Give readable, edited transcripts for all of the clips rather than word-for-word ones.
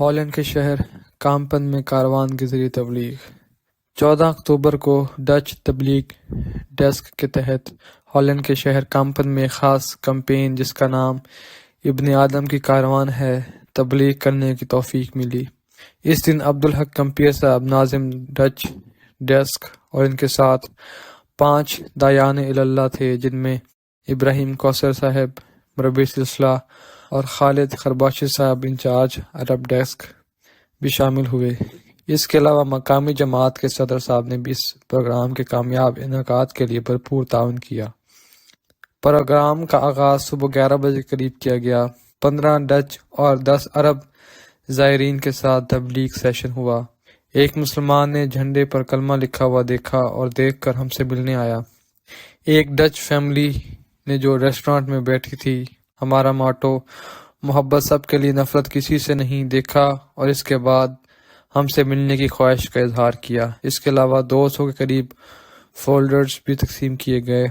Holland کے شہر کامپن میں کاروان کے ذریعے تبلیغ۔ 14 اکتوبر کو ڈچ تبلیغ ڈیسک کے تحت ہالینڈ کے شہر کامپن میں ایک خاص کمپین جس کا نام ابن آدم کی کاروان ہے تبلیغ کرنے کی توفیق ملی۔ اس دن عبدالحق کمپیر صاحب ناظم ڈچ ڈیسک اور ان کے ساتھ 5 داعیان اللہ تھے، جن میں ابراہیم کوثر صاحب مربی سلسلہ اور خالد خرباشی صاحب انچارج عرب ڈیسک بھی شامل ہوئے۔ اس کے علاوہ مقامی جماعت کے صدر صاحب نے بھی اس پروگرام کے کامیاب انعقاد کے لیے بھرپور تعاون کیا۔ پروگرام کا آغاز صبح 11 بجے قریب کیا گیا۔ 15 ڈچ اور 10 عرب زائرین کے ساتھ تبلیغ سیشن ہوا۔ ایک مسلمان نے جھنڈے پر کلمہ لکھا ہوا دیکھا اور دیکھ کر ہم سے ملنے آیا۔ ایک ڈچ فیملی نے جو ریسٹورانٹ میں بیٹھی تھی، ہمارا ماٹو محبت سب کے لیے نفرت کسی سے نہیں دیکھا، اور اس کے بعد ہم سے ملنے کی خواہش کا اظہار کیا۔ اس کے علاوہ 200 کے قریب فولڈرز بھی تقسیم کیے گئے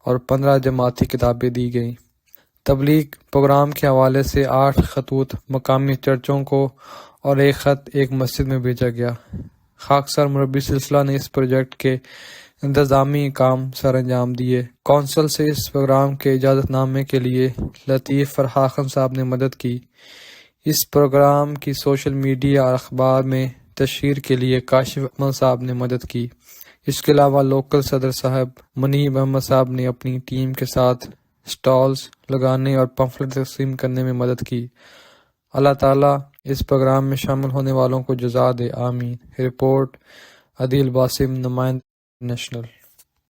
اور 15 جماعتی کتابیں دی گئیں۔ تبلیغ پروگرام کے حوالے سے 8 خطوط مقامی چرچوں کو اور ایک خط ایک مسجد میں بھیجا گیا۔ خاکسار مربی سلسلہ نے اس پروجیکٹ کے انتظامی کام سر انجام دیے۔ کونسل سے اس پروگرام کے اجازت نامے کے لیے لطیف فرحاخن صاحب نے مدد کی۔ اس پروگرام کی سوشل میڈیا اور اخبار میں تشہیر کے لیے کاشف احمد صاحب نے مدد کی۔ اس کے علاوہ لوکل صدر صاحب منیب احمد صاحب نے اپنی ٹیم کے ساتھ سٹالز لگانے اور پمفلٹ تقسیم کرنے میں مدد کی۔ اللہ تعالیٰ اس پروگرام میں شامل ہونے والوں کو جزا دے، آمین۔ رپورٹ عدیل باسم، نمائندہ نیشنل۔